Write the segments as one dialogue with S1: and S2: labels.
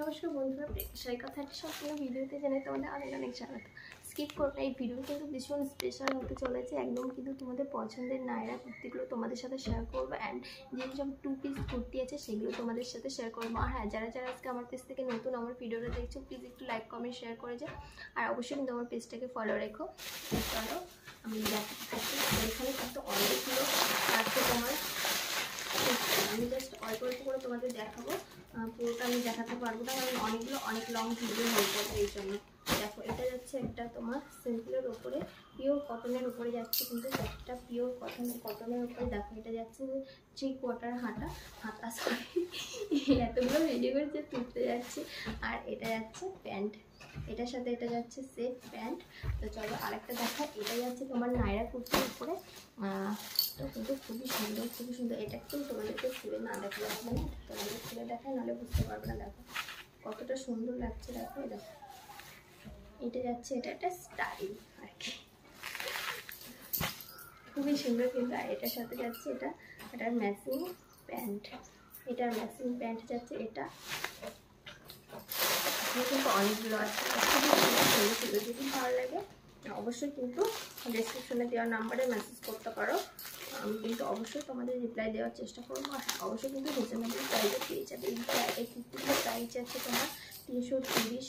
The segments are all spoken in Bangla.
S1: নমস্কার বন্ধুরা, প্রেক্ষাশাই কথাটি সম্পূর্ণ ভিডিওতে জানাই তোমাদের অনেক অনেক স্বাগত। স্কিপ করবে, এই ভিডিও কিন্তু ভীষণ স্পেশাল হতে চলেছে। একদম কিন্তু তোমাদের পছন্দের নায়রা কুর্তিগুলো তোমাদের সাথে শেয়ার করবো, অ্যান্ড যেসব 2 পিস কুর্তি আছে সেগুলো তোমাদের সাথে শেয়ার করবো। আর হ্যাঁ, যারা যারা আজকে আমার পেজ থেকে নতুন আমার ভিডিওটা দেখছো, প্লিজ একটু লাইক কমেন্ট শেয়ার করে যাও, আর অবশ্যই কিন্তু আমার পেজটাকে ফলো রেখো। চলো আমি দেখাতে থাকি। এখানে কিন্তু অনেকগুলো আছে তোমার, আমি জাস্ট অল্প অল্প করে তোমাদের দেখাবো, পুরোটা আমি দেখাতে পারবো না, কারণ অনেকগুলো অনেক লং ভিডিও হয়ে যাবে। এই জন্য দেখো, এটা যাচ্ছে একটা তোমার সিম্পলের উপরে, পিওর কটনের উপরে যাচ্ছে, কিন্তু একটা পিওর কটনের উপরে। দেখো এটা যাচ্ছে 3/4 হাতা সরি এতগুলো রেডি করে যে তুলতে যাচ্ছে। আর এটা যাচ্ছে প্যান্ট, এটার সাথে এটা যাচ্ছে সেট প্যান্ট। তো চলো আরেকটা দেখা, এটা যাচ্ছে তোমার নায়রা কুর্তির উপরে। তো কিন্তু খুবই সুন্দর, খুবই সুন্দর। এটা একটু তোমাদেরকে খুলে না দেখলে হবে না, তোমাদের খুলে দেখায়, নাহলে বুঝতে পারবে না। দেখো কতটা সুন্দর লাগছে, দেখো দেখো এটা যাচ্ছে, এটা একটা স্টাইল আর কি, খুবই সুন্দর কিন্তু। আর এটার সাথে যাচ্ছে এটার ম্যাচিং প্যান্ট, এটার ম্যাচিং প্যান্ট যাচ্ছে এটা। কিন্তু অনেকগুলো আছে, খুবই সুন্দর। যদি ভালো লাগে অবশ্যই কিন্তু ডেসক্রিপশনে দেওয়া নাম্বারে মেসেজ করতে পারো, আমি কিন্তু অবশ্যই তোমাদের রিপ্লাই দেওয়ার চেষ্টা করবো। আর অবশ্যই কিন্তু রিজনেবল প্রাইসে পেয়ে যাবে। এই কুর্তিগুলোর প্রাইস যাচ্ছে তোমার 330,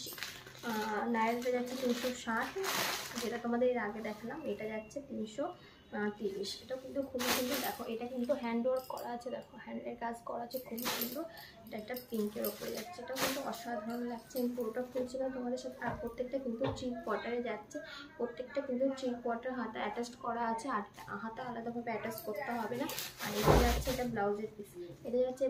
S1: নায়রাটা যাচ্ছে 360, যেটা তোমাদের এর আগে দেখালাম এটা যাচ্ছে 330। এটা কিন্তু খুবই সুন্দর। দেখো এটা কিন্তু হ্যান্ড ওয়ার্ক করা আছে, দেখো হ্যান্ডের কাজ করা আছে, খুবই সুন্দর। এটা একটা পিঙ্কের ওপরে যাচ্ছে, এটা কিন্তু অসাধারণ লাগছে। আমি পুরোটা খুলছিলাম তোমাদের সাথে। আর প্রত্যেকটা কিন্তু 3/4 যাচ্ছে, প্রত্যেকটা কিন্তু 3/4 হাতা অ্যাটাচ করা আছে, আর হাতা আলাদাভাবে অ্যাটাচ করতে হবে না। আর এটা যাচ্ছে এটা ব্লাউজের পিস, এটা যাচ্ছে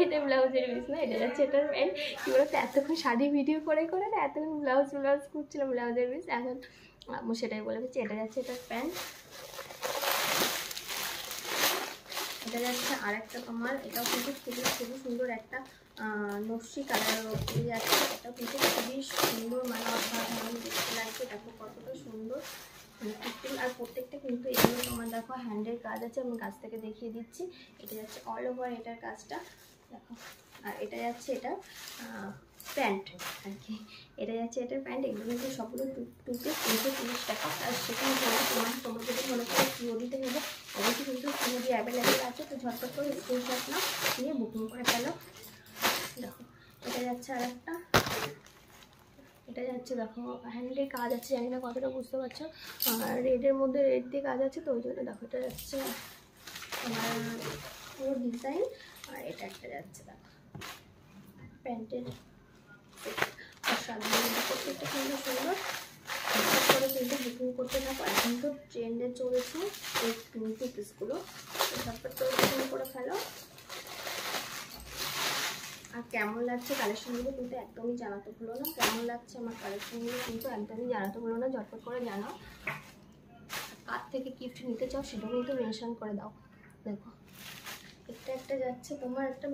S1: এটা ব্লাউজের পিস না, এটা যাচ্ছে এটার প্যান্ট। কি বলতো, এতক্ষণ শাড়ি ভিডিও করে করে না, এতক্ষণ ব্লাউজ করছিলাম ব্লাউজের পিস, এখন আমি সেটাই বলে দিচ্ছি। এটা যাচ্ছে এটার প্যান্ট, এটা যাচ্ছে আর একটা তোমার, এটাও কিন্তু খুবই সুন্দর একটা নকশি কালারের উপরে যাচ্ছে। এটাও কিন্তু খুবই সুন্দর, মানে অসাধারণ দেখতে লাগছে। দেখো কতটা সুন্দর ফিটিং। আর প্রত্যেকটা কিন্তু এগুলো তোমার দেখো হ্যান্ডের কাজ আছে, আমি কাছ থেকে দেখিয়ে দিচ্ছি। এটা যাচ্ছে অল ওভার এটার কাজটা, দেখো। আর এটা যাচ্ছে এটা প্যান্ট আর কি, এটা যাচ্ছে এটার প্যান্ট। এগুলো কিন্তু সবগুলো 2 পিস 330 টাকা। আর সেখানে তোমরা যদি মনে করো সিওডিতে নেবে, অবশ্যই কিন্তু সিওডি অ্যাভেলেবেল আছে। তো ঝটপট করে স্ক্রিনশট নাও, নিয়ে বুকিং করে ফেলো। দেখো এটা যাচ্ছে আর একটা, এটা যাচ্ছে দেখো হ্যান্ডের কাজ আছে, জানি না কতটা বুঝতে পারছো। আর রেডের মধ্যে রেড দিয়ে কাজ আছে, তো ওই জন্য দেখো এটা যাচ্ছে আমার পুরো ডিজাইন। আর এটা একটা যাচ্ছে দেখো প্যান্টের, অসাধারণ। প্রত্যেকটা কিন্তু সুন্দর করে কিন্তু বুকিং করতে থাকো। এখন তো ট্রেন্ডে চলেছে এই 2 পিসগুলো, তো ঝটপট করে বুকিং করে ফেলো। আর কেমন লাগছে কালেকশনগুলো কিন্তু একদমই জানাতে ভুলো না, কেমন লাগছে আমার কালেকশনগুলো কিন্তু একদমই জানাতে ভুলো না, ঝটপট করে জানাও। কার থেকে গিফট নিতে চাও সেটাও কিন্তু মেনশন করে দাও। দেখো একটা যাচ্ছে তোমার একটা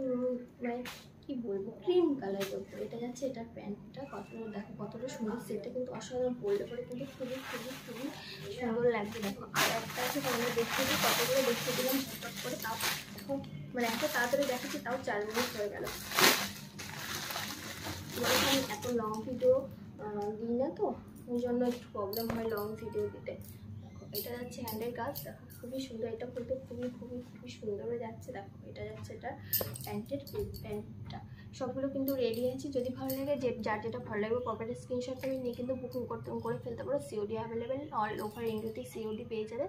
S1: মানে কি বলবো, ক্রিম কালারের উপরে, এটা যাচ্ছে এটার প্যান্টটা। কতটা দেখো কতটা সুন্দর, সেটটা কিন্তু অসাধারণ, পরলে পরে কিন্তু খুবই সুন্দর লাগবে। দেখো আর একটা আছে, তোমাদের দেখিয়ে দিই, কতগুলো দেখিয়ে দিলাম ঝটপট করে, তাও এখন মানে এত তাড়াতাড়ি দেখাচ্ছি, তাও 4 মিনিট হয়ে গেল। আমি এত লং ভিডিও দিই না, তো ওই জন্য একটু প্রবলেম হয় লং ভিডিও দিতে। দেখো এটা যাচ্ছে হ্যান্ডের কাজ, দেখো খুবই সুন্দর। এটা কিন্তু খুবই সুন্দর হয়ে যাচ্ছে। দেখো এটা যাচ্ছে এটা প্যান্টটা। সবগুলো কিন্তু রেডি আছে। যদি ভালো লাগে, যার যেটা ভালো লাগবে প্রপার্টি স্ক্রিনশট তুমি নিয়ে কিন্তু বুকিং করে ফেলতে পারো। সিওডি অ্যাভেলেবেল, অল ওভার ইন্ডিয়াতে সিওডি পেয়ে যাবে।